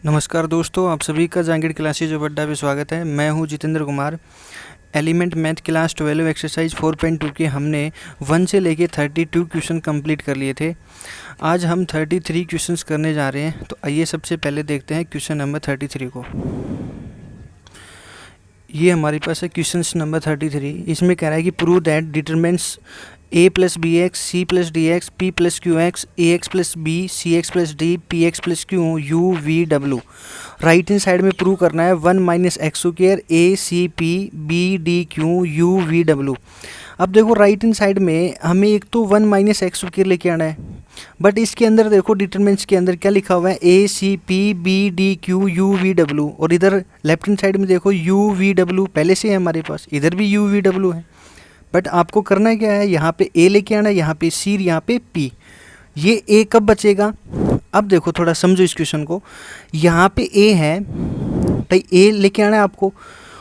नमस्कार दोस्तों, आप सभी का जहांगीर क्लासेज अड्डा पे स्वागत है। मैं हूं Jitendra Kumar. Element math class 12 exercise 4.2 के हमने 1 से लेके 32 क्वेश्चन कंप्लीट कर लिए थे। आज हम 33 क्वेश्चंस करने जा रहे हैं। तो आइए सबसे पहले देखते हैं क्वेश्चन नंबर 33 को। ये हमारे पास है क्वेश्चन नंबर 33। इसमें कह रहा है कि prove that determinants a plus B X, C plus D X, P plus Q X, A X plus B, C X plus D, P X plus Q, U V W. Right hand side में prove करना है 1 minus X square A C P B D Q U V W. अब देखो right hand side में हमें एक तो 1 minus X square लेके आना है, बट इसके अंदर देखो डिटरमिनेंट्स के अंदर क्या लिखा हुआ है, A C P B D Q U V W. और इधर लेफ्ट हैंड साइड में देखो यू वी डब्ल्यू पहले से है हमारे पास, इधर भी यू वी डब्ल्यू है। बट आपको करना क्या है, यहाँ पे ए लेके आना है, यहाँ पे सी, यहाँ पे पी। ये ए कब बचेगा? अब देखो थोड़ा समझो इस क्वेश्चन को। यहाँ पे ए है, भाई ए लेके आना है आपको,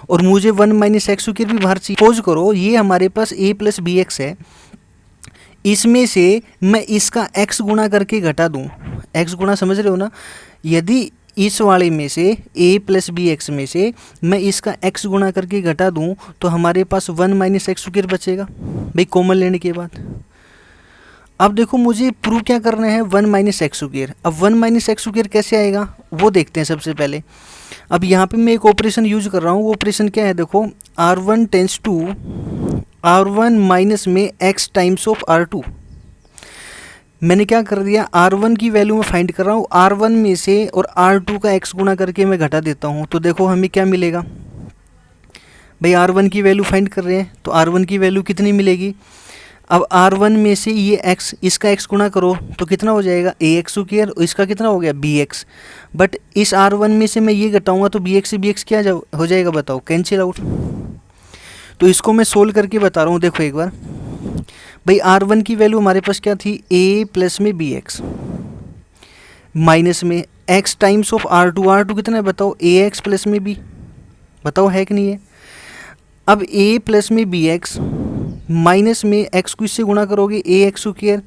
और मुझे 1 माइनस एक्स स्क्वायर भी बाहर चाहिए। सपोज करो ये हमारे पास ए प्लस बी एक्स है, इसमें से मैं इसका एक्स गुणा करके घटा दूँ। एक्स गुणा समझ रहे हो ना? यदि इस वाले में से a प्लस बी एक्स में से मैं इसका x गुणा करके घटा दूं तो हमारे पास 1 माइनस एक्स स्क्वायर बचेगा भाई, कॉमन लेने के बाद। अब देखो मुझे प्रूव क्या करना है, 1 माइनस एक्स स्क्वायर। अब 1 माइनस एक्स स्क्वायर कैसे आएगा वो देखते हैं सबसे पहले। अब यहाँ पे मैं एक ऑपरेशन यूज कर रहा हूँ। वो ऑपरेशन क्या है, देखो r1 tends to r1 minus में x टाइम्स ऑफ r2। मैंने क्या कर दिया, R1 की वैल्यू में फाइंड कर रहा हूँ, R1 में से और R2 का x गुणा करके मैं घटा देता हूँ। तो देखो हमें क्या मिलेगा भाई, R1 की वैल्यू फाइंड कर रहे हैं तो R1 की वैल्यू कितनी मिलेगी। अब R1 में से ये x, इसका x गुणा करो तो कितना हो जाएगा, ax स्क्वायर, और इसका कितना हो गया bx। बट इस R1 में से मैं ये घटाऊँगा तो bx से bx क्या हो जाएगा बताओ, कैंसिल आउट। तो इसको मैं सोल्व करके बता रहा हूँ। देखो एक बार भाई, R1 की वैल्यू हमारे पास क्या थी, a प्लस में बी एक्स माइनस में x times of R2। R2 कितना है बताओ, ax प्लस में b, बताओ है कि नहीं है। अब a प्लस में बी एक्स माइनस में x को इससे गुणा करोगे ax स्क्वायर,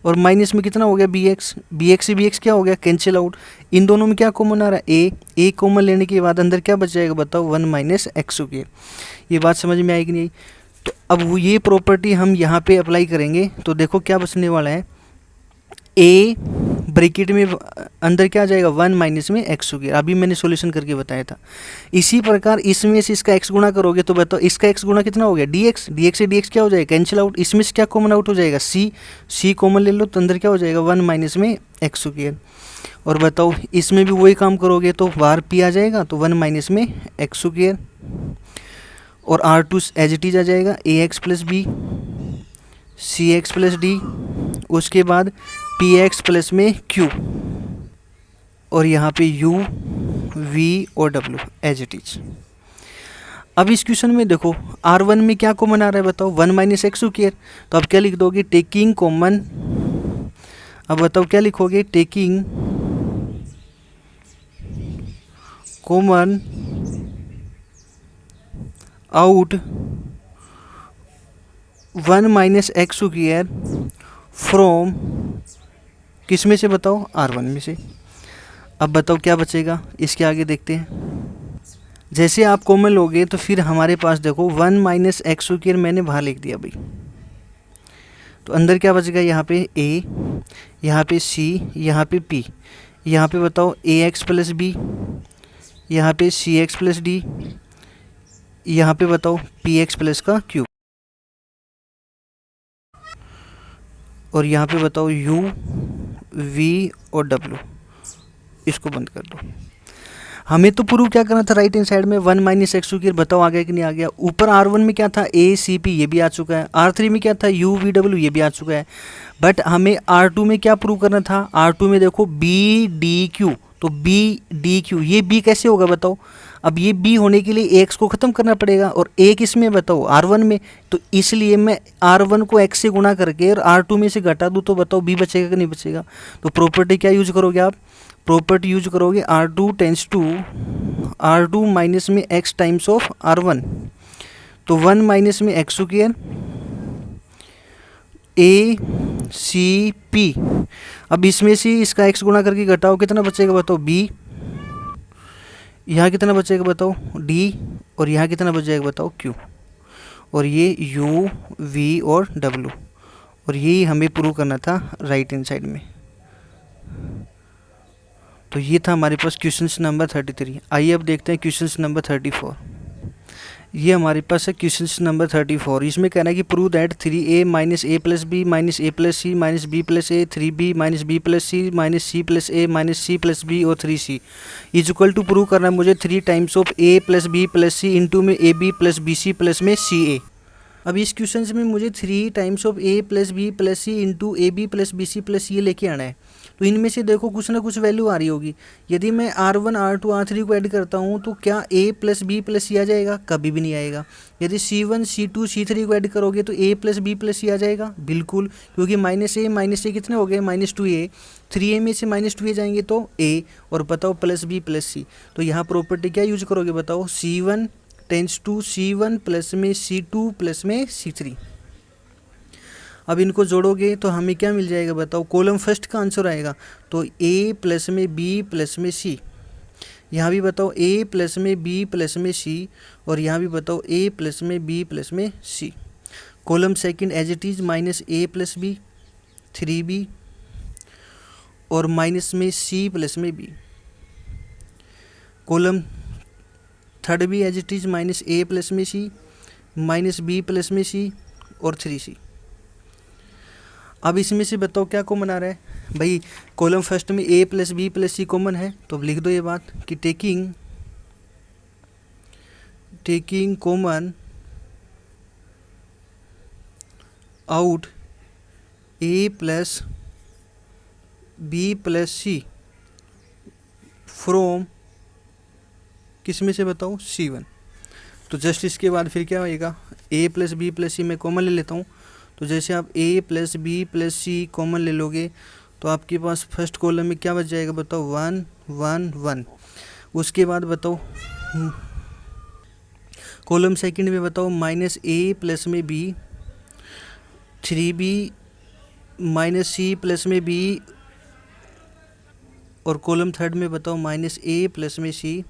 और माइनस में कितना हो गया bx, bx से bx क्या हो गया, कैंसिल आउट। इन दोनों में क्या कॉमन आ रहा है, a कॉमन लेने के बाद अंदर क्या बच जाएगा बताओ, 1 माइनस एक्स स्क्वायर। ये बात समझ में आएगी नहीं? तो अब वो ये प्रॉपर्टी हम यहाँ पे अप्लाई करेंगे तो देखो क्या बचने वाला है, a ब्रैकेट में अंदर क्या आ जाएगा, 1 माइनस में एक्स स्क्वायर। अभी मैंने सॉल्यूशन करके बताया था। इसी प्रकार इसमें से इसका x गुणा करोगे तो बताओ इसका x गुणा कितना हो गया, dx, dx से dx क्या हो जाएगा, कैंसिल आउट। इसमें से क्या कॉमन आउट हो जाएगा, c कॉमन ले लो तो अंदर क्या हो जाएगा, 1 माइनस में एक्स स्क्वायर। और बताओ इसमें भी वही काम करोगे तो बाहर p आ जाएगा तो 1 माइनस में एक्स स्क्वायर, और R2 एज इट इज आ जाएगा ax plus B, C X plus D, उसके बाद पी एक्स प्लस में q, और यहाँ पे u v और w एज इट इज। अब इस क्वेश्चन में देखो R1 में क्या कॉमन आ रहा है बताओ, 1 माइनस एक्स स्क्वायर। तो अब क्या लिख दोगे, टेकिंग कॉमन। अब बताओ क्या लिखोगे, taking common out 1 minus X square from किस में से बताओ, R1 में से। अब बताओ क्या बचेगा, इसके आगे देखते हैं। जैसे आप कॉमन लोगे तो फिर हमारे पास देखो 1 माइनस एक्स स्क्वायर मैंने बाहर लिख दिया भाई, तो अंदर क्या बचेगा, यहाँ पे a, यहाँ पे c, यहाँ पे p, यहाँ पे बताओ ax प्लस b, यहाँ पे cx प्लस d, यहाँ पे बताओ px प्लस का q, और यहाँ पे बताओ u v और w। इसको बंद कर दो। हमें तो प्रूव क्या करना था, राइट हैंड साइड में 1 माइनस एक्स स्क्वायर। बताओ आ गया कि नहीं आ गया। ऊपर R1 में क्या था, a c p, ये भी आ चुका है। R3 में क्या था, u v w, ये भी आ चुका है। बट हमें R2 में क्या प्रूव करना था, R2 में देखो b d q, तो b d q, ये b कैसे होगा बताओ। अब ये b होने के लिए x को ख़त्म करना पड़ेगा, और a किस में बताओ, R1 में। तो इसलिए मैं R1 को x से गुणा करके और R2 में से घटा दूँ तो बताओ b बचेगा कि नहीं बचेगा। तो प्रॉपर्टी क्या यूज करोगे आप, प्रॉपर्टी यूज करोगे R2 tends to R2 minus में x टाइम्स ऑफ R1। तो 1 माइनस में x square A C P. अब इसमें से इसका x गुणा करके घटाओ कितना बचेगा बताओ, b। यहाँ कितना बचेगा बताओ डी, और यहाँ कितना बच जाएगा बताओ क्यू, और ये यू वी और डब्लू, और यही हमें प्रूव करना था राइट हैंड साइड में। तो ये था हमारे पास क्वेश्चन नंबर 33। आइए अब देखते हैं क्वेश्चन नंबर 34। ये हमारे पास है क्वेश्चन नंबर 34। इसमें कहना है कि prove that 3a minus A plus B minus A plus C minus B plus A 3b minus B plus C minus C plus A minus C plus B और 3c is equal to prove करना है मुझे 3 times of a plus B plus C into में A B plus B C plus में C A. अब इस question में मुझे 3 times of a plus B plus C into A B plus B C plus ये लेके आना है। तो इनमें से देखो कुछ ना कुछ वैल्यू आ रही होगी। यदि मैं R1 R2 R3 को ऐड करता हूँ तो क्या a प्लस बी प्लस सी आ जाएगा? कभी भी नहीं आएगा। यदि C1 C2 C3 को ऐड करोगे तो a प्लस बी प्लस सी आ जाएगा? बिल्कुल, क्योंकि माइनस ए कितने हो गए -2a, 3a में से -2a जाएंगे तो a, और बताओ प्लस बी प्लस सी। तो यहाँ प्रॉपर्टी क्या यूज करोगे बताओ? C1 tends to C1 plus में C2 प्लस में C3। अब इनको जोड़ोगे तो हमें क्या मिल जाएगा बताओ? कॉलम फर्स्ट का आंसर आएगा तो a प्लस में b प्लस में c। यहाँ भी बताओ a प्लस में b प्लस में c, और यहाँ भी बताओ a प्लस में b प्लस में c। Column second as it is minus a plus b 3b और माइनस में c प्लस में b। कॉलम थर्ड भी as it is minus a plus में c माइनस b प्लस में c और 3c। अब इसमें से बताओ क्या कॉमन आ रहा है भाई? कॉलम फर्स्ट में a plus B plus C common है, तो अब लिख दो ये बात कि taking common out a plus B plus C from किस में से बताओ? C1। तो जस्ट इसके बाद फिर क्या होएगा? a plus B plus C मैं कॉमन ले लेता हूँ। तो जैसे आप a plus B plus C common ले लोगे तो आपके पास फर्स्ट कॉलम में क्या बच जाएगा बताओ? 1 1 1। उसके बाद बताओ कॉलम सेकंड में बताओ माइनस a प्लस में b 3b minus c plus में b, और कॉलम थर्ड में बताओ माइनस a प्लस में c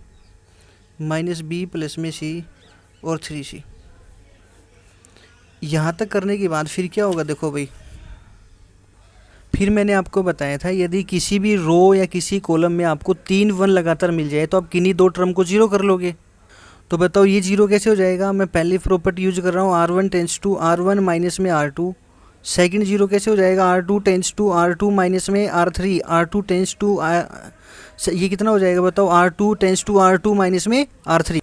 माइनस b प्लस में c और 3c। यहाँ तक करने के बाद फिर क्या होगा देखो भाई, फिर मैंने आपको बताया था यदि किसी भी रो या किसी कॉलम में आपको 3 1 लगातार मिल जाए तो आप किन्हीं 2 टर्म को जीरो कर लोगे। तो बताओ ये जीरो कैसे हो जाएगा? मैं पहली प्रॉपर्टी यूज कर रहा हूँ R1 tends to R1 minus में R2। सेकंड जीरो कैसे हो जाएगा? R2 tends to R2 minus में R3। R2 टेंस टू ये कितना हो जाएगा बताओ? R2 tends to R2 minus में R3।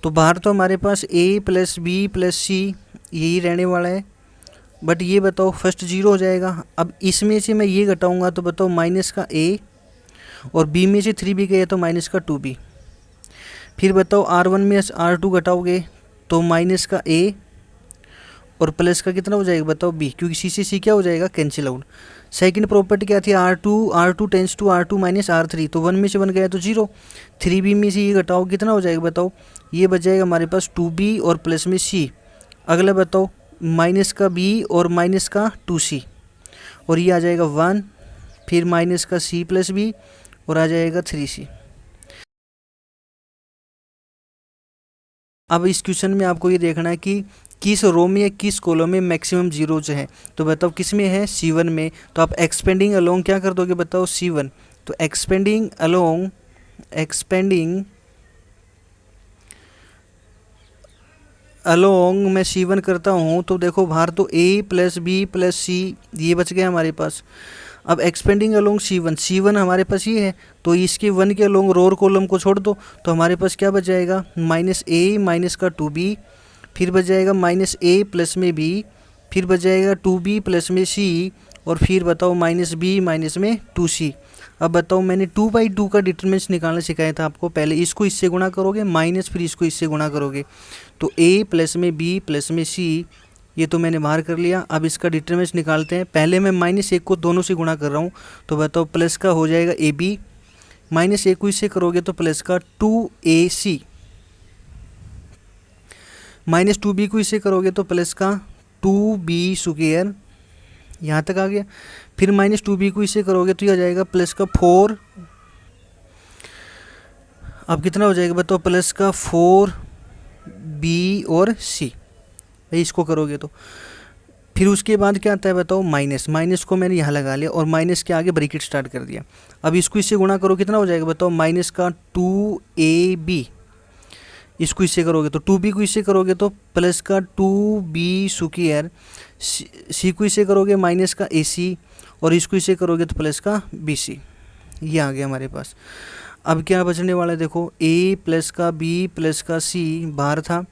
तो बाहर तो हमारे पास a प्लस बी प्लस सी यही रहने वाला है, बट ये बताओ फर्स्ट जीरो हो जाएगा। अब इसमें से मैं ये घटाऊंगा तो बताओ माइनस का a, और b में से 3b गया तो माइनस का 2b। फिर बताओ R1 में R2 घटाओगे तो माइनस का a और प्लस का कितना हो जाएगा बताओ? b, क्योंकि c से c क्या हो जाएगा? Cancel out. सेकंड प्रॉपर्टी क्या थी? R2 tends to R2 minus R3। तो 1 में से 1 गया तो 0। 3b में से ये घटाओ कितना हो जाएगा बताओ? ये बच जाएगा हमारे पास 2b और प्लस में c। अगला बताओ माइनस का b और माइनस का 2c, और ये आ जाएगा 1, फिर माइनस का c प्लस b और आ जाएगा 3c। अब इस क्वेश्चन में आपको ये देखना है कि किस रो में या किस कॉलम में मैक्सिमम जीरोज है। तो बताओ किस में है? C1 में। तो आप एक्सपेंडिंग अलोंग क्या कर दोगे बताओ? C1। तो एक्सपेंडिंग अलोंग मैं C1 करता हूँ तो देखो बाहर तो a प्लस बी प्लस सी ये बच गया हमारे पास। अब एक्सपेंडिंग अलोंग C1 हमारे पास ये है, तो इसके 1 के अलोंग रो और कॉलम को छोड़ दो तो हमारे पास क्या बच जाएगा? माइनस a माइनस का 2b, फिर बच जाएगा माइनस a प्लस में b, फिर बच जाएगा 2b प्लस में c, और फिर बताओ माइनस b माइनस में 2c। अब बताओ मैंने 2/2 का डिटरमिनेंट्स निकालना सिखाया था आपको। पहले इसको इससे गुणा करोगे माइनस, फिर इसको इससे गुणा करोगे तो a प्लस में b प्लस में c, ये तो मैंने बाहर कर लिया। अब इसका डिटरमिनेंट्स निकालते हैं। पहले मैं -1 को दोनों से गुणा कर रहा हूँ तो बताओ प्लस का हो जाएगा ab, -1 को इससे करोगे तो प्लस का 2ac, -2b को इससे करोगे तो प्लस का 2b स्क्वायर, यहाँ तक आ गया। फिर -2b को इससे करोगे तो यह आ जाएगा प्लस का 4। अब कितना हो जाएगा बताओ, प्लस का 4b और c, भाई इसको करोगे तो फिर उसके बाद क्या आता है बताओ, माइनस। माइनस को मैंने यहाँ लगा लिया और माइनस के आगे ब्रैकेट स्टार्ट कर दिया। अब इसको इससे गुणा करो, कितना हो जाएगा बताओ, माइनस का 2ab। इसको इससे करोगे तो 2b को इससे करोगे तो प्लस का 2b स्क्वायर, सी को इससे करोगे माइनस का ac, और इसको इससे करोगे तो प्लस का bc। ये आ गया हमारे पास। अब क्या बचने वाला है देखो, a प्लस का b प्लस का c बाहर था,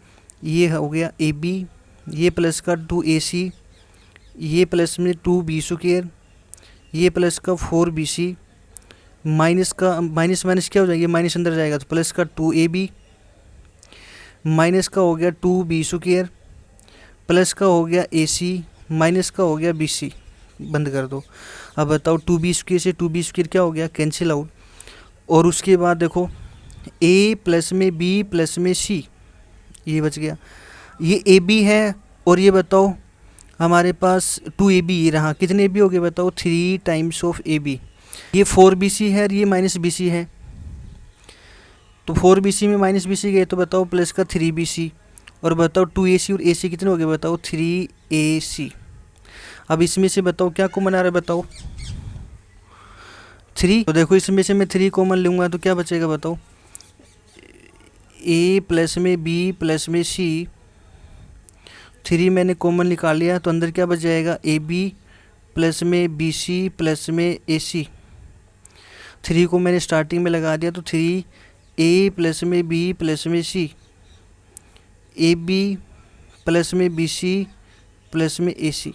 ये हो गया ab, ये प्लस का 2ac, ये प्लस में 2b स्क्वायर, ये प्लस का 4bc, माइनस का माइनस माइनस क्या हो जाएगा, माइनस अंदर जाएगा तो प्लस का 2ab, माइनस का हो गया 2b स्क्वायर, प्लस का हो गया ac, माइनस का हो गया bc। बंद कर दो। अब बताओ 2b स्क्वायर से 2b स्क्वायर क्या हो गया, कैंसिल आउट। और उसके बाद देखो a प्लस में b प्लस में c, ये बच गया। ये ab है और ये बताओ हमारे पास 2ab ये रहा, कितने ab हो गए बताओ, 3 टाइम्स ऑफ ab। ये 4bc है और ये माइनस bc है, तो 4bc में माइनस bc गए तो बताओ प्लस का 3bc, और बताओ 2ac और ac कितने हो गए बताओ, 3ac। अब इसमें से बताओ क्या कॉमन आ रहा है बताओ, 3। तो देखो इसमें से मैं 3 कॉमन लूँगा तो क्या बचेगा बताओ, a प्लस में b प्लस में c, 3 मैंने कॉमन निकाल लिया तो अंदर क्या बच जाएगा, ab प्लस में bc प्लस में ac। 3 को मैंने स्टार्टिंग में लगा दिया तो 3a प्लस में b प्लस में c, ab प्लस में bc प्लस में ac।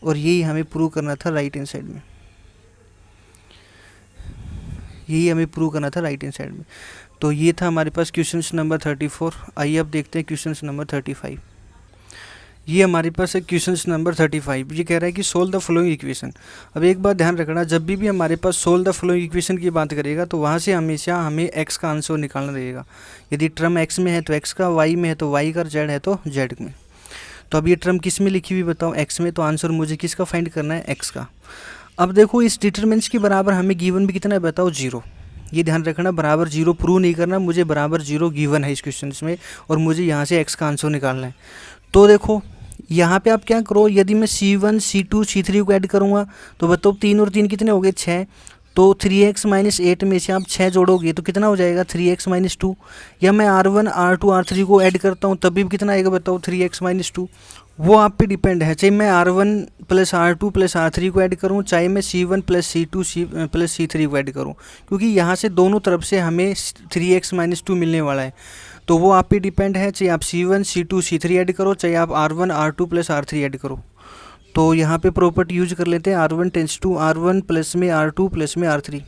और यही हमें प्रूव करना था राइट हैंड साइड में, यही हमें प्रूव करना था राइट हैंड साइड में। तो ये था हमारे पास क्वेश्चन नंबर 34। आइए अब देखते हैं क्वेश्चन नंबर 35। ये हमारे पास है क्वेश्चन नंबर 35। ये कह रहा है कि सोल्व द फॉलोइंग इक्वेशन। अब एक बात ध्यान रखना, जब भी हमारे पास सोल्व द फॉलोइंग इक्वेशन की बात करेगा तो वहाँ से हमेशा हमें x का आंसर निकालना रहेगा। यदि टर्म x में है तो x का, y में है तो y का, z है तो z में। तो अब ये टर्म किस में लिखी हुई बताओ, x में, तो आंसर मुझे किसका फाइंड करना है, x का। अब देखो इस डिटरमिनेंट्स के बराबर हमें गिवन भी कितना है बताओ, 0। ये ध्यान रखना, बराबर 0 प्रूव नहीं करना, मुझे बराबर 0 गिवन है इस क्वेश्चन में, और मुझे यहाँ से x का आंसर निकालना है। तो देखो यहाँ पे आप क्या करो, यदि मैं c1 c2 c3 को ऐड करूँगा तो बताओ 3 और 3 कितने हो गए, 6। तो 3x माइनस 8 में से आप 6 जोड़ोगे तो कितना हो जाएगा, 3x माइनस 2। या मैं r1 r2 r3 को ऐड करता हूँ तब भी कितना आएगा बताओ, 3x माइनस 2। वो आप पे डिपेंड है, चाहे मैं r1 plus r2 plus r3 को ऐड करूँ, चाहे मैं c1 plus c2 plus c3 को ऐड करूँ, क्योंकि यहाँ से दोनों तरफ से हमें 3x माइनस 2 मिलने वाला है। तो वो आप पे डिपेंड है, चाहे आप c1 c2 c3 ऐड करो, चाहे आप r1 r2 plus r3 add करो। तो यहाँ पे प्रॉपर्टी यूज कर लेते हैं, r1 tends to r1 plus में r2 प्लस में r3।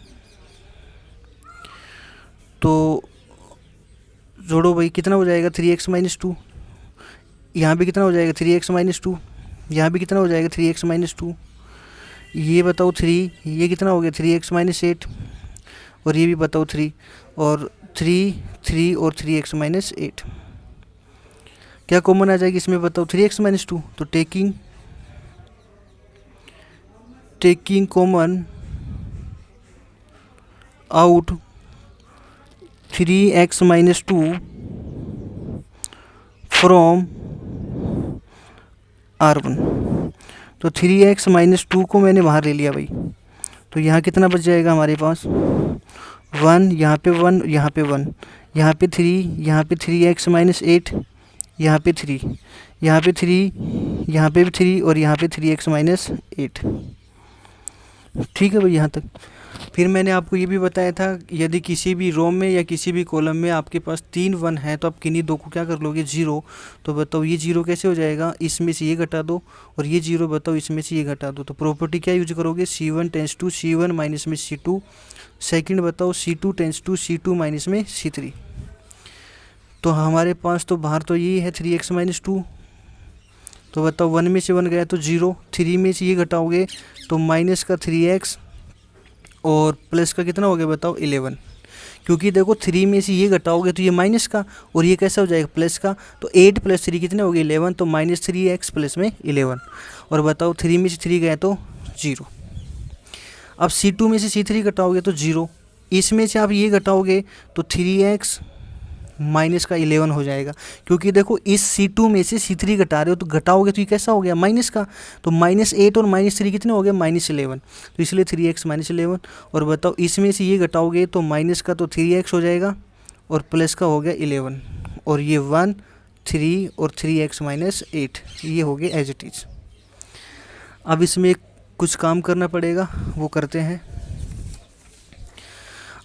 तो जोड़ो भाई, कितना हो जाएगा 3x माइनस 2, यहाँ भी कितना हो जाएगा 3x माइनस 2, यहाँ भी कितना हो जाएगा 3x माइनस 2। ये बताओ 3, ये कितना हो गया 3x माइनस 8, और ये भी बताओ 3, और 3 और 3x माइनस 8। क्या कॉमन आ जाएगी इसमें बताओ, 3x माइनस 2। तो taking common out 3x minus 2 from r1। तो 3x माइनस 2 को मैंने बाहर ले लिया भाई, तो यहाँ कितना बच जाएगा हमारे पास, 1, यहाँ पे 1, यहाँ पे 1, यहाँ पे 3, यहाँ पे 3x माइनस 8, यहाँ पे 3, यहाँ पे 3, यहाँ पे भी 3, और यहाँ पे 3x माइनस 8। ठीक है भाई यहाँ तक। फिर मैंने आपको ये भी बताया था, यदि किसी भी रो में या किसी भी कॉलम में आपके पास 3 1 है तो आप किन्हीं दो को क्या कर लोगे, 0। तो बताओ ये 0 कैसे हो जाएगा, इसमें से ये घटा दो, और ये 0 बताओ इसमें से ये घटा दो। तो प्रॉपर्टी क्या यूज करोगे, c1 tends to c1 minus में c2। सेकंड बताओ c2 tense to c2 minus में c3। तो हमारे पास तो बाहर तो ये है 3x माइनस 2। तो बताओ 1 में से 1 गया तो 0, 3 में से ये घटाओगे तो माइनस का 3x, और प्लस का कितना हो गया बताओ 11। क्योंकि देखो 3 में से ये घटाओगे तो ये माइनस का, और ये कैसा हो जाएगा प्लस का। तो 8 प्लस 3 कितने हो गए 11, तो माइनस 3x प्लस में 11। और बताओ 3 में से 3 गया तो 0। अब c2 में से c3 घटाओगे तो 0, इसमें से आप ये घटाओगे तो 3x माइनस का 11 हो जाएगा, क्योंकि देखो इस C2 में से C3 घटा रहे हो तो घटाओगे तो ये कैसा हो गया माइनस का, तो -8 और -3 कितने हो गए -11, तो इसलिए 3x -11। और बताओ इसमें से ये घटाओगे तो माइनस का तो 3x हो जाएगा और प्लस का हो गया 11, और ये 1 3 और 3x -8 ये हो गए एज इट इज़। अब इसमें कुछ काम करना पड़ेगा, वो करते हैं।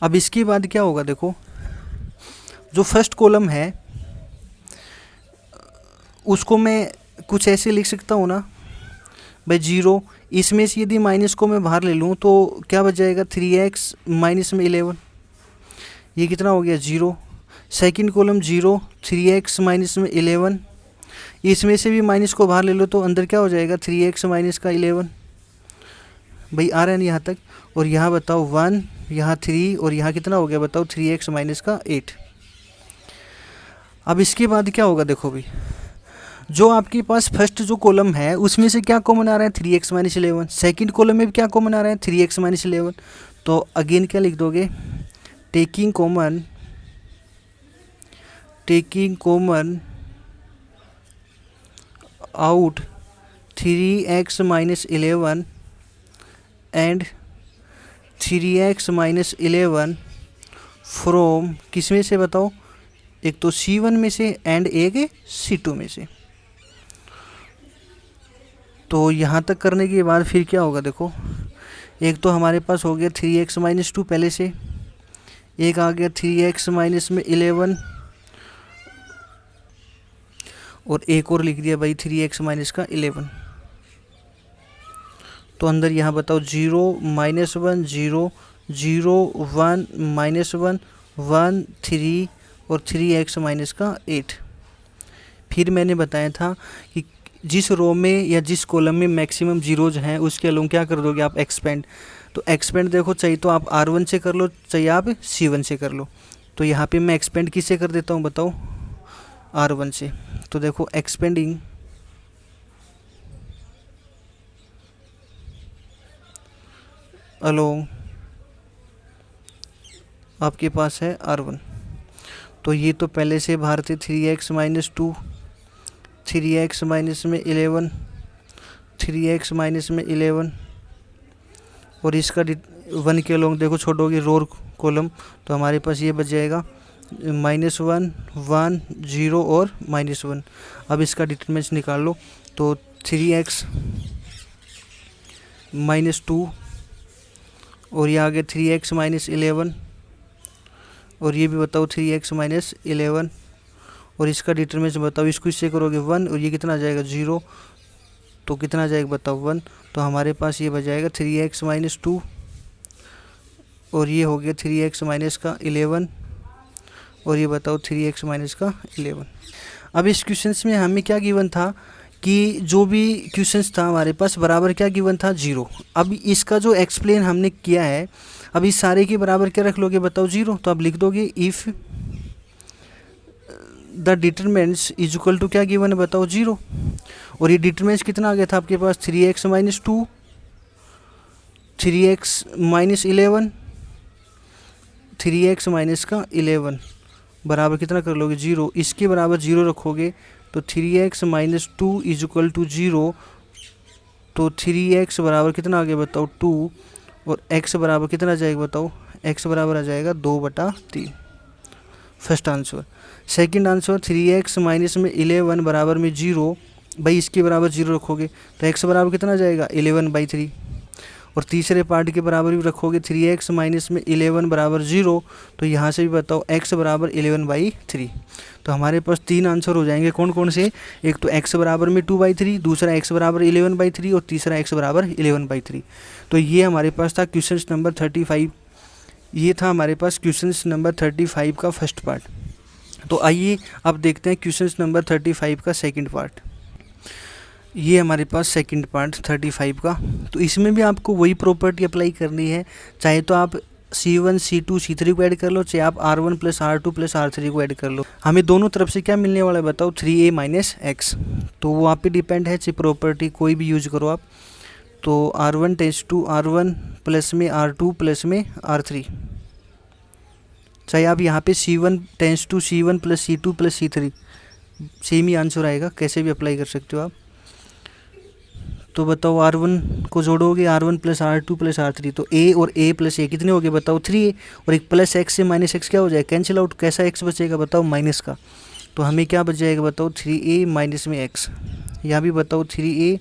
अब इसके बाद क्या होगा, देखो जो फर्स्ट कॉलम है उसको मैं कुछ ऐसे लिख सकता हूँ ना भाई 0, इसमें से यदि माइनस को मैं बाहर ले लूँ तो क्या बच जाएगा 3x माइनस में 11, ये कितना हो गया 0। सेकंड कॉलम 0 3x माइनस में 11, इसमें से भी माइनस को बाहर ले लो तो अंदर क्या हो जाएगा 3x माइनस का 11, भाई आ रहा है नहीं यहाँ तक। और यहाँ बताओ 1, यहाँ 3 और यहाँ कितना हो गया बताओ 3x माइनस का 8। अब इसके बाद क्या होगा, देखो भाई जो आपके पास फर्स्ट जो कॉलम है उसमें से क्या कॉमन आ रहा है 3x माइनस 11, सेकेंड कॉलम में भी क्या कॉमन आ रहा है 3x माइनस 11, तो अगेन क्या लिख दोगे taking common out 3x minus 11 and 3x minus 11 from किस में से बताओ, एक तो C1 में से एंड एक है C2 में से। तो यहाँ तक करने के बाद फिर क्या होगा, देखो एक तो हमारे पास हो गया 3x माइनस 2 पहले से, एक आ गया 3x माइनस में 11 और एक और लिख दिया भाई 3x माइनस का 11। तो अंदर यहाँ बताओ 0 -1 0 0 1 -1 1 3 और 3x माइनस का 8। फिर मैंने बताया था कि जिस रो में या जिस कॉलम में मैक्सिमम जीरोज हैं उसके अलोंग क्या कर दोगे आप एक्सपेंड, तो एक्सपेंड देखो चाहिए तो आप R1 से कर लो चाहिए आप C1 से कर लो। तो यहाँ पे मैं एक्सपेंड किससे कर देता हूँ बताओ R1 से। तो देखो एक्सपेंडिंग अलोंग आपके पास है R1, तो ये तो पहले से बाहर थे 3x माइनस 2 3x माइनस में 11 3x माइनस में 11 और इसका 1 के अलोंग देखो छोड़ोगे रो कॉलम तो हमारे पास ये बच जाएगा -1 1 0 और -1। अब इसका डिटरमिनेंट निकाल लो, तो 3x माइनस 2 और ये आगे 3x माइनस 11 और ये भी बताओ 3x माइनस 11 और इसका डिटरमिनेंट बताओ, इसको इससे करोगे 1 और ये कितना आ जाएगा 0, तो कितना आ जाएगा बताओ 1। तो हमारे पास ये बच जाएगा 3x माइनस 2 और ये हो गया 3x माइनस का 11 और ये बताओ 3x माइनस का 11। अब इस क्वेश्चंस में हमें क्या गिवन था कि जो भी क्वेश्चंस था हमारे पास बराबर क्या गिवन था 0। अब इसका जो एक्सप्लेन हमने किया है, अब इस सारे के बराबर क्या रख लोगे बताओ 0, तो आप लिख दोगे if the determinants is equal to क्या गिवन है बताओ 0। और ये डिटरमिनेंट्स कितना आ गया था आपके पास 3x minus 2 3x minus 11 3x minus का 11 बराबर कितना कर लोगे 0, इसके बराबर 0 रखोगे तो 3x minus 2 is equal to 0, तो 3x बराबर कितना आ गया बताओ 2 और x बराबर कितना आ जाएगा बताओ, x बराबर आ जाएगा 2/3 first answer. Second answer 3x minus में 11 बराबर में 0, भाई इसके बराबर 0 रखोगे तो x बराबर कितना आ जाएगा 11/3 और तीसरे पार्ट के बराबर भी रखोगे 3x माइनस में 11 बराबर 0, तो यहाँ से भी बताओ x बराबर 11/3। तो हमारे पास 3 आंसर हो जाएंगे, कौन कौन से, एक तो x बराबर में 2/3, दूसरा x बराबर 11/3 और तीसरा x बराबर 11/3। तो ये हमारे पास था क्वेश्चन नंबर 35, ये था हमारे पास क्वेश्चन नंबर 35 का फर्स्ट पार्ट। तो आइए अब देखते हैं क्वेश्चन नंबर 35 का सेकंड पार्ट। ये हमारे पास सेकंड पार्ट 35 का, तो इसमें भी आपको वही प्रॉपर्टी अप्लाई करनी है, चाहे तो आप C1 C2 C3 को ऐड कर लो, चाहे आप R1 plus R2 plus R3 को ऐड कर लो। हमें दोनों तरफ से क्या मिलने वाला है बताओ 3a माइनस x, तो वो आप पे डिपेंड है, चाहे प्रॉपर्टी कोई भी यूज करो आप। तो R1 tends to R1 plus में R2 प्लस में R3, चाहे आप यहाँ पे C1 tends to C1 plus C2 plus C3, same ही आंसर आएगा, कैसे भी अप्लाई कर सकते हो आप। तो बताओ R1 को जोड़ोगे R1 plus R2 plus R3, तो A और A प्लस A कितने हो गए बताओ 3A, और एक प्लस x से माइनस x क्या हो जाएगा, कैंसिल आउट, कैसा x बचेगा बताओ माइनस का, तो हमें क्या बच जाएगा बताओ 3A माइनस में x, यहाँ भी बताओ 3A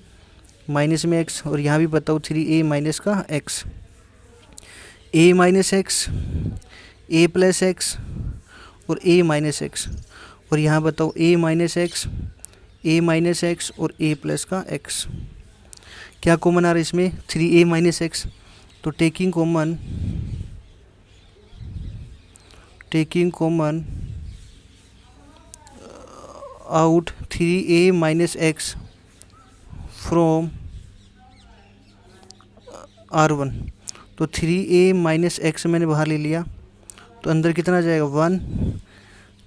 माइनस में x, और यहाँ भी बताओ 3A माइनस का x, A minus x, A plus x और A माइनस x, और यहाँ बताओ A minus x, A minus x और A प्लस का x, क्या कॉमन आ रहा है इसमें 3A माइनस x, तो taking common out 3A minus x from R1, तो 3A माइनस x मैंने बाहर ले लिया, तो अंदर कितना जाएगा 1,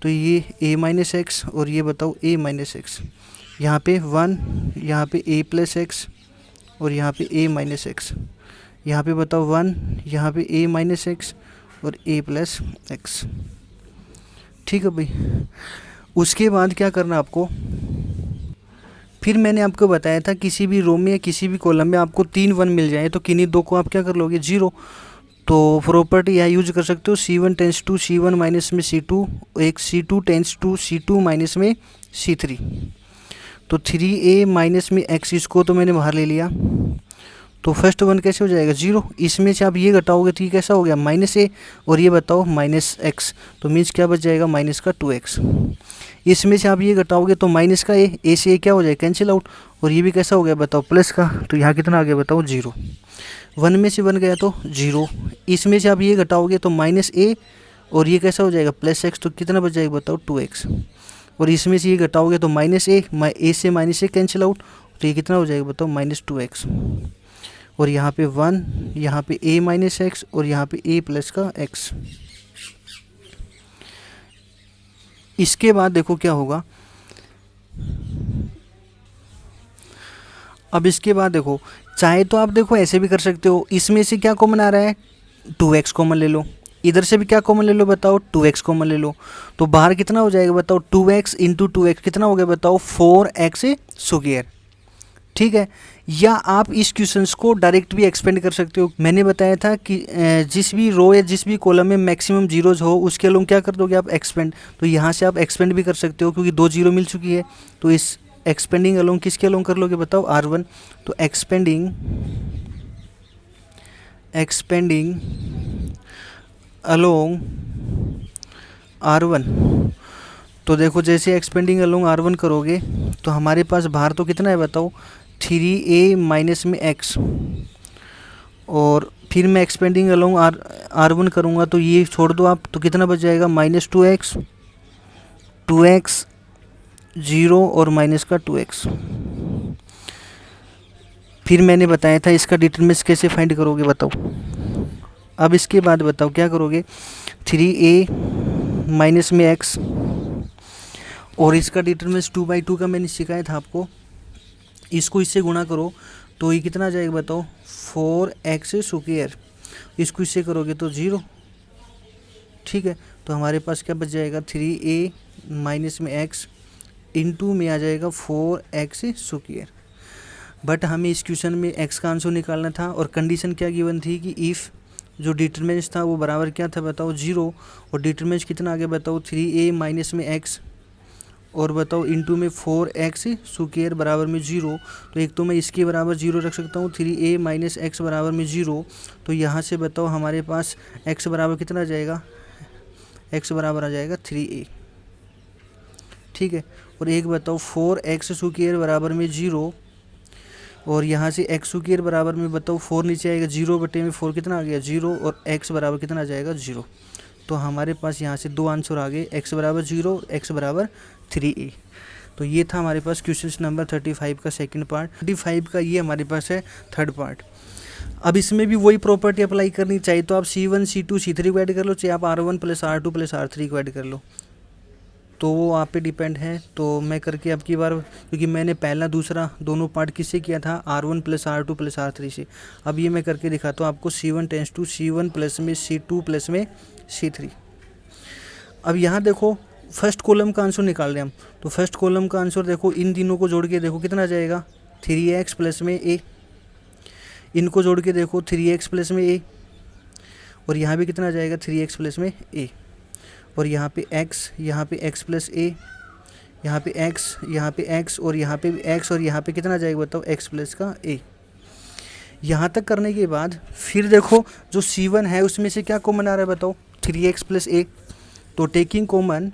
तो ये A माइनस एक्स और ये बताओ A माइनस एक्स, यहाँ पे 1, यहाँ पे A प्लस एक्स और यहाँ पे A माइनस एक्स, यहाँ पे बताओ 1, यहाँ पे A माइनस एक्स और A प्लस एक्स। ठीक है भाई, उसके बाद क्या करना आपको, फिर मैंने आपको बताया था किसी भी रो में या किसी भी कॉलम में आपको 3 1 मिल जाए तो किन्हीं दो को आप क्या कर लोगे 0, तो प्रॉपर्टी यहाँ यूज कर सकते हो C1 tends to C1 minus में C2, एक C2 tense to C2 minus में C3, तो 3A माइनस में x, इसको तो मैंने बाहर ले लिया, तो फर्स्ट वन कैसे हो जाएगा 0, इसमें से आप ये घटाओगे तो ये कैसा हो गया माइनस A, और ये बताओ माइनस x, तो मीन्स क्या बच जाएगा माइनस का 2x, इसमें से आप ये घटाओगे तो माइनस का A से A क्या हो जाएगा कैंसिल आउट, और ये भी कैसा हो गया बताओ प्लस का, तो यहाँ कितना आ गया बताओ 0, 1 में से 1 गया तो 0, इसमें से आप ये घटाओगे तो माइनस A और ये कैसा हो जाएगा प्लस x, तो कितना बच जाएगा बताओ 2x, और इसमें से ये घटाओगे तो माइनस A से माइनस A कैंसिल आउट, तो ये कितना हो जाएगा बताओ माइनस 2x, और यहाँ पे 1, यहाँ पे A माइनस एक्स और यहाँ पे A प्लस का x। इसके बाद देखो क्या होगा, अब इसके बाद देखो, चाहे तो आप देखो ऐसे भी कर सकते हो, इसमें से क्या कॉमन आ रहा है 2x कॉमन ले लो, इधर से भी क्या कॉमन ले लो बताओ 2x कॉमन ले लो, तो बाहर कितना हो जाएगा बताओ 2x इंटू 2x कितना हो गया बताओ 4x स्क्वायर। ठीक है, या आप इस क्वेश्चंस को डायरेक्ट भी एक्सपेंड कर सकते हो, मैंने बताया था कि जिस भी रो या जिस भी कॉलम में मैक्सिमम जीरोज हो उसके अलोंग क्या कर दोगे आप एक्सपेंड, तो यहाँ से आप एक्सपेंड भी कर सकते हो क्योंकि 2 0 मिल चुकी है, तो इस एक्सपेंडिंग अलोंग किसके अलोंग कर लोगे बताओ R1, तो एक्सपेंडिंग अलोंग R1, तो देखो जैसे एक्सपेंडिंग अलोंग R1 करोगे तो हमारे पास बाहर तो कितना है बताओ 3A माइनस में x, और फिर मैं एक्सपेंडिंग अलोंग R1 करूँगा तो ये छोड़ दो आप, तो कितना बच जाएगा माइनस 2x 0 और माइनस का 2x। फिर मैंने बताया था इसका डिटरमिनेंट कैसे फाइंड करोगे बताओ, अब इसके बाद बताओ क्या करोगे 3A माइनस में x, और इसका डिटरमिनेंट 2/2 का मैंने सिखाया था आपको, इसको इससे गुणा करो तो ये कितना आ जाएगा बताओ 4x स्क्वायर, इसको इससे करोगे तो 0। ठीक है, तो हमारे पास क्या बच जाएगा 3A माइनस में x इंटू में आ जाएगा 4x स्क्वायर, बट हमें इस क्वेश्चन में x का आंसर निकालना था और कंडीशन क्या गिवन थी कि इफ़ जो डिटरमिनेंट था वो बराबर क्या था बताओ 0, और डिटरमिनेंट कितना आ गया बताओ 3A माइनस में x और बताओ इंटू में 4x स्क्वायर बराबर में 0, तो एक तो मैं इसके बराबर 0 रख सकता हूँ 3A माइनस x बराबर में 0, तो यहाँ से बताओ हमारे पास x बराबर कितना आ जाएगा, x बराबर आ जाएगा 3A। ठीक है, और एक बताओ 4x स्क्वायर बराबर में 0, और यहाँ से x स्क्वायर बराबर में बताओ 4 नीचे आएगा 0 बटे में 4 कितना आ गया 0, और x बराबर कितना आ जाएगा 0, तो हमारे पास यहाँ से 2 आंसर आ गए, x बराबर 0, x बराबर 3A। तो ये था हमारे पास क्वेश्चन नंबर 35 का सेकंड पार्ट, 35 का ये हमारे पास है थर्ड पार्ट। अब इसमें भी वही प्रॉपर्टी अप्लाई करनी चाहिए, तो आप C1 C2 C3 को ऐड कर लो, चाहे आप R1 plus R2 plus R3 को ऐड कर लो, तो वो आप पे डिपेंड है। तो मैं करके अब की बार, क्योंकि मैंने पहला दूसरा दोनों पार्ट किससे किया था R1 plus R2 plus R3 से, अब ये मैं करके दिखाता हूँ आपको C1 tends to C1 plus में C2 प्लस में C3। अब यहाँ देखो फर्स्ट कॉलम का आंसर निकाल रहे हैं हम, तो फर्स्ट कॉलम का आंसर देखो इन तीनों को जोड़ के देखो कितना आ जाएगा 3x प्लस में a, इनको जोड़ के देखो 3x प्लस में a, और यहाँ भी कितना आ जाएगा 3x प्लस में a, और यहाँ पे x, यहाँ पे x प्लस a, यहाँ पे x, यहाँ पे x, और यहाँ पे भी x, और यहाँ पे कितना आ जाएगा बताओ x प्लस का a। यहाँ तक करने के बाद फिर देखो जो C1 है उसमें से क्या कॉमन आ रहा है बताओ 3x प्लस a, तो taking common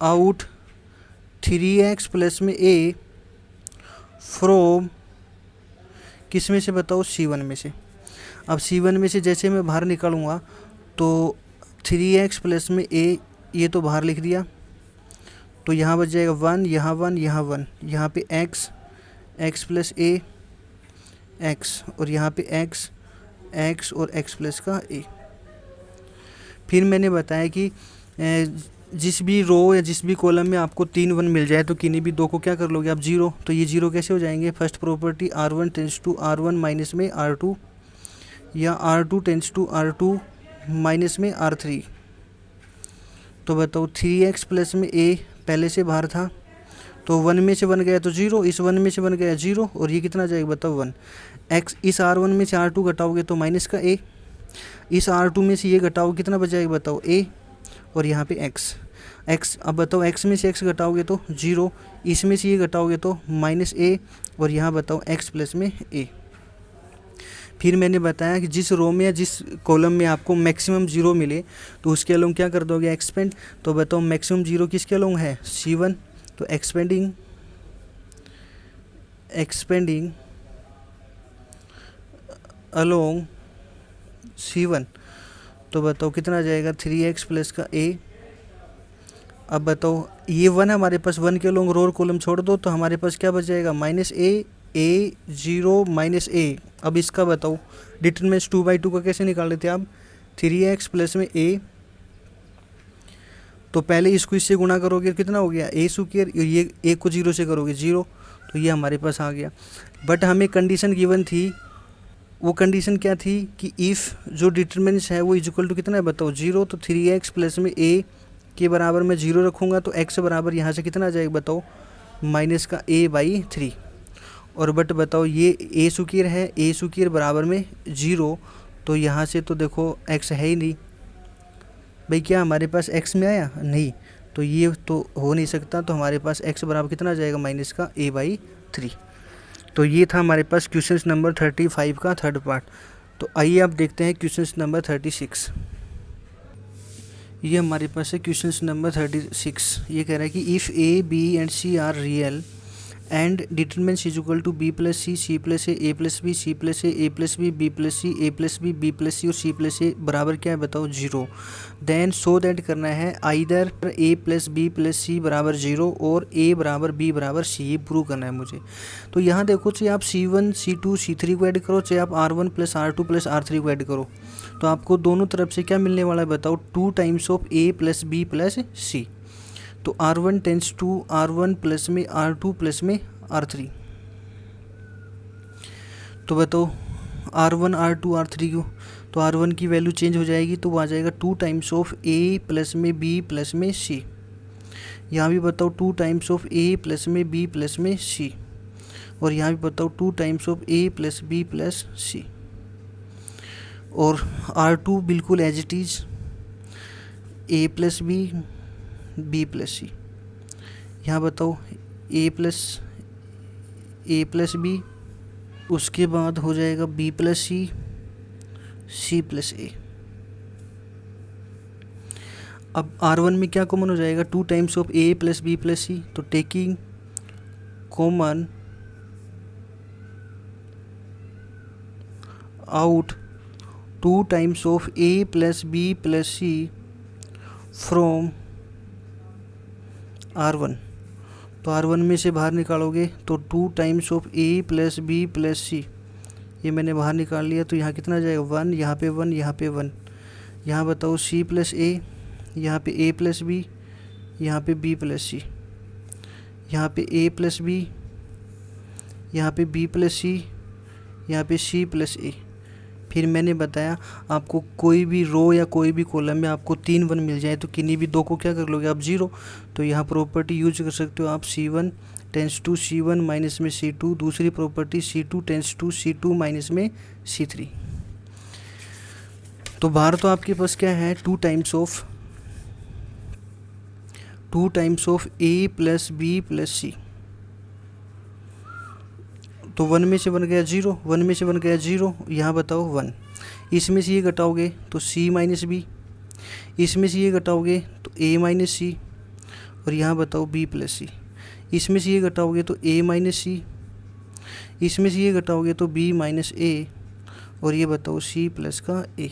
out 3x plus में a फ्रॉम किस में से बताओ C1 में से। अब C1 में से जैसे मैं बाहर निकालूंगा तो 3x प्लस में a ये तो बाहर लिख दिया, तो यहाँ बच जाएगा 1, यहाँ 1, यहाँ 1, यहाँ पे x प्लस a x, और यहाँ पे x और x प्लस का a। फिर मैंने बताया कि जिस भी रो या जिस भी कॉलम में आपको 3 1 मिल जाए तो किन्हीं भी दो को क्या कर लोगे आप 0, तो ये 0 कैसे हो जाएंगे। First property R1 tends to R1 minus में R2, या R2 tends to R2 minus में R3। तो बताओ 3x प्लस में a पहले से बाहर था, तो 1 में से बन गया तो 0, इस 1 में से बन गया 0, और ये कितना जाएगा बताओ 1। x इस R1 में से R2 घटाओगे तो माइनस का a, इस R2 में से ये घटाओ कितना बच जाएगा बताओ a, और यहाँ पे x। अब बताओ x में से x घटाओगे तो 0, इसमें से ये घटाओगे तो माइनस a, और यहाँ बताओ x प्लस में a। फिर मैंने बताया कि जिस रो में या जिस कॉलम में आपको मैक्सिमम 0 मिले तो उसके अलोंग क्या कर दोगे एक्सपेंड। तो बताओ मैक्सिमम 0 किसके अलोंग है C1, तो एक्सपेंडिंग अलोंग C1, तो बताओ कितना आ जाएगा 3x प्लस का a। अब बताओ ये 1 हमारे पास 1 के अलोंग रो और कॉलम छोड़ दो तो हमारे पास क्या बच जाएगा माइनस a 0 माइनस a। अब इसका बताओ डिटरमिनेंट 2/2 का कैसे निकाल लेते हैं आप 3x प्लस में a, तो पहले इसको इससे गुणा करोगे कितना हो गया a स्क्वायर, ये a को 0 से करोगे 0, तो ये हमारे पास आ गया। बट हमें कंडीशन गिवन थी, वो कंडीशन क्या थी कि इफ़ जो डिटरमिनेंट्स है वो इक्वल टू कितना है बताओ 0, तो 3x प्लस में a के बराबर मैं 0 रखूँगा तो x बराबर यहाँ से कितना आ जाएगा बताओ माइनस का a/3। और बट बताओ ये a स्क्वायर है, a स्क्वायर बराबर में 0, तो यहाँ से तो देखो x है ही नहीं भाई, क्या हमारे पास x में आया नहीं, तो ये तो हो नहीं सकता, तो हमारे पास x बराबर कितना आ जाएगा माइनस का a/3। तो ये था हमारे पास क्वेश्चन नंबर 35 का थर्ड पार्ट। तो आइए आप देखते हैं क्वेश्चन नंबर 36। ये हमारे पास है क्वेश्चन नंबर 36। ये कह रहा है कि if a b and c are real and determinants is equal to b plus C plus A plus B C plus A plus B plus C A plus B plus C और C plus ए बराबर क्या है बताओ 0, then so that करना है either a plus B plus C बराबर 0 और a बराबर b बराबर c, ये प्रूव करना है मुझे। तो यहाँ देखो चाहे आप C1 C2 C3 को ऐड करो, चाहे आप R1 plus R2 plus R3 को ऐड करो, तो आपको दोनों तरफ से क्या मिलने वाला है बताओ 2 times of a plus b plus c। तो R1 tends to R1 plus में R2 प्लस में R3, तो बताओ R1 R2 R3 को, तो R1 की वैल्यू चेंज हो जाएगी तो वो आ जाएगा 2 टाइम्स ऑफ a प्लस में b प्लस में c। यहाँ भी बताओ 2 टाइम्स ऑफ a प्लस में b प्लस में c, और यहाँ भी बताओ 2 times of a plus b plus c। और R2 बिल्कुल as it is a plus b plus c। यहाँ बताओ a प्लस b, उसके बाद हो जाएगा b plus c plus a। अब R1 में क्या कॉमन हो जाएगा 2 times of a plus b plus c, तो taking common out 2 times of a plus b plus c from R1, तो R1 में से बाहर निकालोगे तो 2 times of a plus b plus c, ये मैंने बाहर निकाल लिया, तो यहाँ कितना जाएगा 1, यहाँ पे 1, यहाँ पे 1। यहाँ बताओ c प्लस a, यहाँ पे a प्लस b, यहाँ पे b प्लस c, यहाँ पे a प्लस b, यहाँ पे बी प्लस सी, यहाँ पे सी प्लस ए। फिर मैंने बताया आपको कोई भी रो या कोई भी कॉलम में आपको 3 1 मिल जाए तो किन्हीं भी 2 को क्या कर लोगे आप 0। तो यहाँ प्रॉपर्टी यूज कर सकते हो आप C1 tends to C1 minus में C2, दूसरी property C2 tense to C2 minus में C3। तो बाहर तो आपके पास क्या है 2 times of A plus B plus C. तो 1 में से बन गया 0, 1 में से बन गया 0, यहाँ बताओ 1। इसमें से ये घटाओगे तो C माइनस बी, इसमें से ये घटाओगे तो A माइनस सी, और यहाँ बताओ B प्लस सी। इसमें से ये घटाओगे तो A माइनस सी, इसमें से ये घटाओगे तो B माइनस A, और ये बताओ C प्लस का A।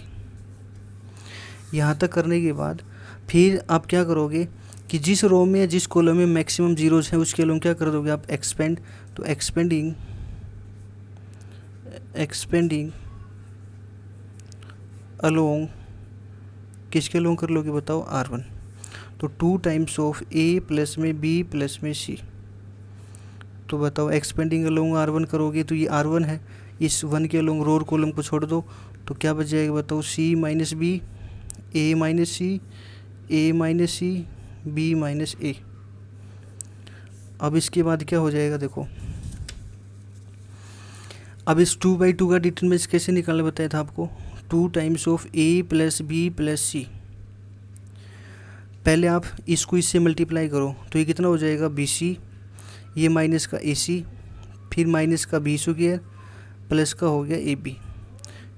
यहाँ तक करने के बाद फिर आप क्या करोगे कि जिस रो में या जिस कॉलम में मैक्सिमम जीरोज हैं उसके लोग क्या कर दोगे आप एक्सपेंड। तो एक्सपेंडिंग अलोंग किसके लोग कर लोगे बताओ R1। तो 2 टाइम्स ऑफ A प्लस में B प्लस में C। तो बताओ एक्सपेंडिंग अलोंग R1 करोगे तो ये R1 है, इस 1 के अलोंग रो और कॉलम को छोड़ दो तो क्या बच जाएगा बताओ C minus B, A minus C, A minus C, B minus A। अब इसके बाद क्या हो जाएगा देखो, अब इस 2/2 का डिटरमिनेंट कैसे निकालना बताया था आपको। 2 times of A plus B plus C. पहले आप इसको इससे मल्टीप्लाई करो तो ये कितना हो जाएगा BC, ये माइनस का AC, फिर माइनस का B स्क्वायर प्लस का हो गया AB।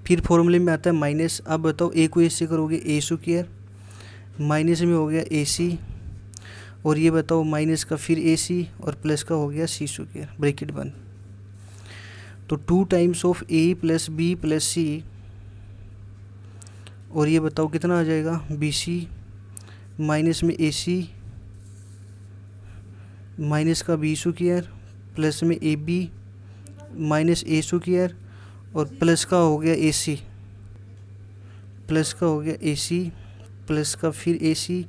फिर फॉर्मूले में आता है माइनस। अब बताओ A को इससे करोगे A स्क्वायर, माइनस में हो गया AC, और ये बताओ माइनस का फिर AC और प्लस का हो गया C स्क्वायर ब्रैकेट बंद। तो 2 times of A plus B plus C, और ये बताओ कितना आ जाएगा BC माइनस में AC माइनस का B स्क्वायर प्लस में AB माइनस A स्क्वायर और प्लस का हो गया AC, प्लस का हो गया AC प्लस का फिर AC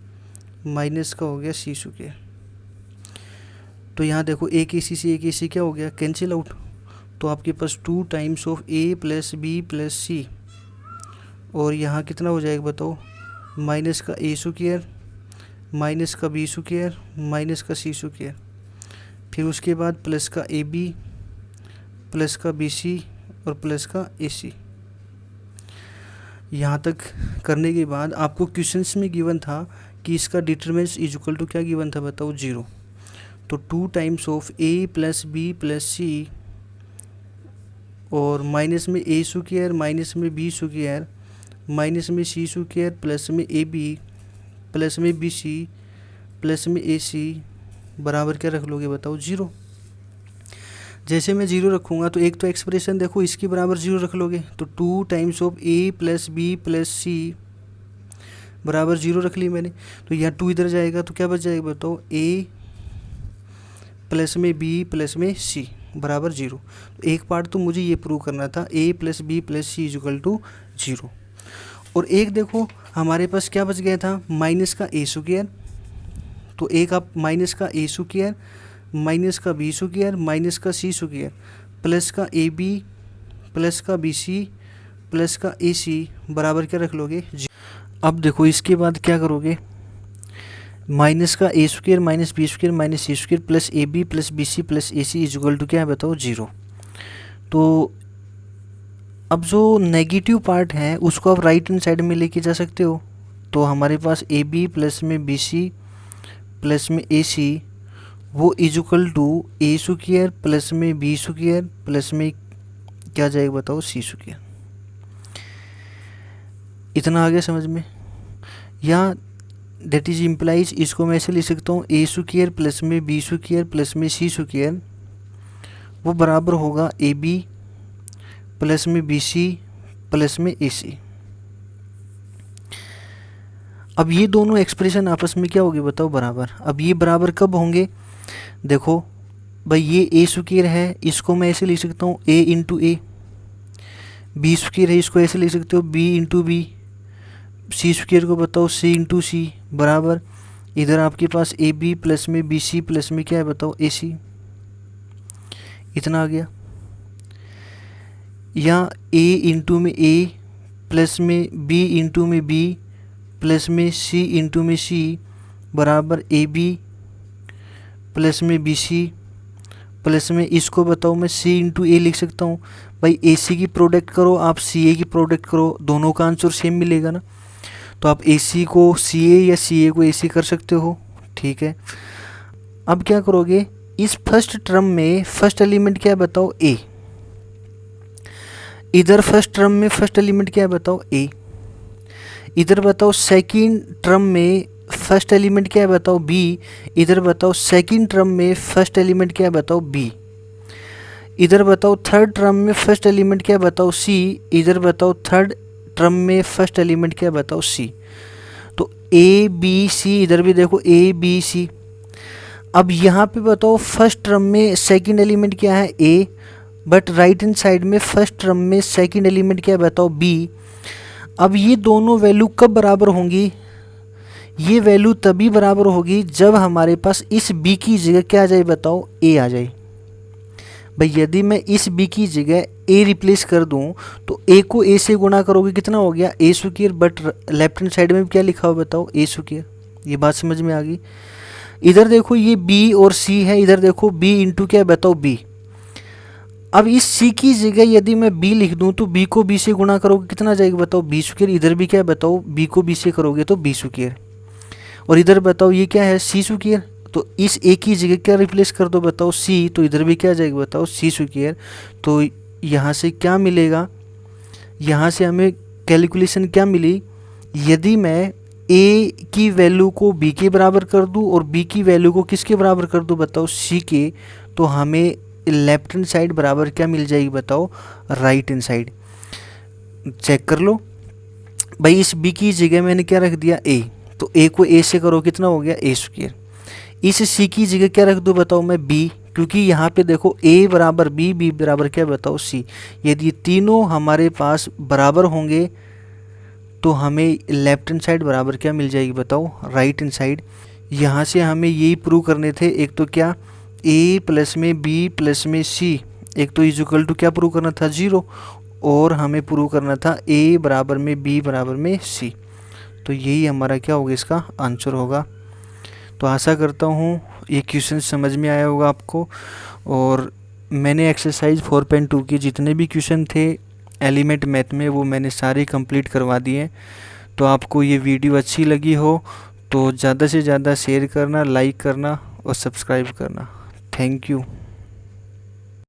माइनस का हो गया C स्क्वायर। तो यहाँ देखो एक AC से एक AC क्या हो गया कैंसिल आउट। तो आपके पास 2 times of A plus B plus C, और यहाँ कितना हो जाएगा बताओ माइनस का A स्क्वायर माइनस का B स्क्वायर माइनस का C स्क्वायर, फिर उसके बाद प्लस का AB प्लस का BC और प्लस का AC। यहाँ तक करने के बाद आपको क्वेश्चंस में गिवन था कि इसका डिटरमिनेंट इज इक्वल टू क्या गिवन था बताओ 0। तो 2 times of A plus B plus C, और माइनस में A स्क्वायर माइनस में B स्क्वायर माइनस में C स्क्वायर प्लस में AB प्लस में BC प्लस में AC बराबर क्या रख लोगे बताओ 0। जैसे मैं 0 रखूँगा तो एक तो एक्सप्रेशन देखो इसके बराबर 0 रख लोगे, तो 2 times of A plus B plus C बराबर 0 रख ली मैंने। तो यहाँ 2 इधर जाएगा तो क्या बच जाएगा बताओ A प्लस में B प्लस में C बराबर 0। तो एक पार्ट तो मुझे ये प्रूव करना था A plus B plus C equal to 0। और एक देखो हमारे पास क्या बच गया था माइनस का A स्क्वायर। तो एक आप माइनस का A स्क्वायर माइनस का B स्क्वायर माइनस का C स्क्वायर प्लस का AB प्लस का BC प्लस का AC बराबर क्या रख लोगे 0। अब देखो इसके बाद क्या करोगे, माइनस का A square minus B square minus C square plus AB plus BC plus AC is equal to क्या है बताओ 0। तो अब जो नेगेटिव पार्ट है उसको आप राइट हैंड साइड में लेके जा सकते हो। तो हमारे पास AB प्लस में BC प्लस में AC वो is equal to A square plus में B स्क्वायर प्लस में क्या जाएगा बताओ C स्क्वायर। इतना आ गया समझ में। या दैट इज इम्प्लाइज इसको मैं ऐसे लिख सकता हूँ A स्क्वायर प्लस में B स्क्वायर प्लस में C स्क्वायर वो बराबर होगा AB प्लस में BC प्लस में AC। अब ये दोनों एक्सप्रेशन आपस में क्या होंगे बताओ बराबर। अब ये बराबर कब होंगे, देखो भाई ये A स्क्वायर है इसको मैं ऐसे लिख सकता हूँ A into A, B square है इसको ऐसे लिख सकते हो B into B, C square को बताओ C इंटू C बराबर इधर आपके पास AB प्लस में BC प्लस में क्या है बताओ AC। इतना आ गया। या a इंटू में a प्लस में b इंटू में b प्लस में c इंटू में c बराबर ab प्लस में bc प्लस में इसको बताओ मैं c इंटू a लिख सकता हूँ। भाई ac की प्रोडक्ट करो, आप ca की प्रोडक्ट करो, दोनों का आंसर सेम मिलेगा ना। तो आप ac को ca या ca को ac कर सकते हो, ठीक है। अब क्या करोगे, इस फर्स्ट टर्म में फर्स्ट एलिमेंट क्या है बताओ, a। इधर फर्स्ट टर्म में फर्स्ट एलिमेंट क्या है बताओ, a। इधर बताओ सेकंड टर्म में फर्स्ट एलिमेंट क्या है बताओ, b। इधर बताओ सेकंड टर्म में फर्स्ट एलिमेंट क्या है बताओ, b। इधर बताओ थर्ड टर्म में फर्स्ट एलिमेंट क्या है बताओ, c। इधर बताओ थर्ड टर्म में फर्स्ट एलिमेंट क्या है बताओ, c। तो a b c, इधर भी देखो a b c। अब यहाँ पे बताओ फर्स्ट टर्म में सेकंड एलिमेंट क्या है, a, but right hand side में फर्स्ट टर्म में सेकंड एलिमेंट क्या है बताओ, b। अब ये दोनों वैल्यू कब बराबर होंगी, ये वैल्यू तभी बराबर होगी जब हमारे पास इस b की जगह क्या आ जाए बताओ, a आ जाए। भाई यदि मैं इस b की जगह a रिप्लेस कर दूं तो a को a से गुणा करोगे कितना हो गया, a square, but left hand side में क्या लिखा हुआ बताओ, a स्क्वायर। ये बात समझ में आ गई। इधर देखो ये b और c है, इधर देखो b इंटू क्या है बताओ, b। अब इस c की जगह यदि मैं b लिख दूं तो b को b से गुणा करोगे कितना जाएगा बताओ, b स्क्वायर। इधर भी क्या है बताओ, b को b से करोगे तो b स्क्वायर। और इधर बताओ ये क्या है, c स्क्वायर। तो इस a की जगह क्या रिप्लेस कर दो बताओ, c। तो इधर भी क्या जाएगा बताओ, c स्क्वायर। तो यहाँ से क्या मिलेगा, यहाँ से हमें कैलकुलेशन क्या मिली, यदि मैं a की वैल्यू को b के बराबर कर दूं और b की वैल्यू को किसके बराबर कर दूं बताओ, c के, तो हमें लेफ्ट हैंड साइड बराबर क्या मिल जाएगी बताओ, राइट हैंड साइड। चेक कर लो भाई, इस b की जगह मैंने क्या रख दिया, a। तो a को a से करो कितना हो गया, a स्क्वायर। इस c की जगह क्या रख दो बताओ मैं, b, क्योंकि यहाँ पे देखो a बराबर b, b बराबर क्या बताओ, c। यदि तीनों हमारे पास बराबर होंगे तो हमें लेफ्ट हैंड साइड बराबर क्या मिल जाएगी बताओ, राइट हैंड साइड। यहाँ से हमें यही प्रूव करने थे, एक तो क्या a प्लस में b प्लस में c, एक तो इक्वल टू क्या प्रूव करना था, 0, और हमें प्रूव करना था a बराबर में b बराबर में c। तो यही हमारा क्या होगा, इसका आंसर होगा। तो आशा करता हूँ ये क्वेश्चन समझ में आया होगा आपको। और मैंने एक्सरसाइज 4.2 के जितने भी क्वेश्चन थे एलिमेंट मैथ में वो मैंने सारे कंप्लीट करवा दिए। तो आपको ये वीडियो अच्छी लगी हो तो ज़्यादा से ज़्यादा शेयर करना, लाइक करना और सब्सक्राइब करना। Thank you.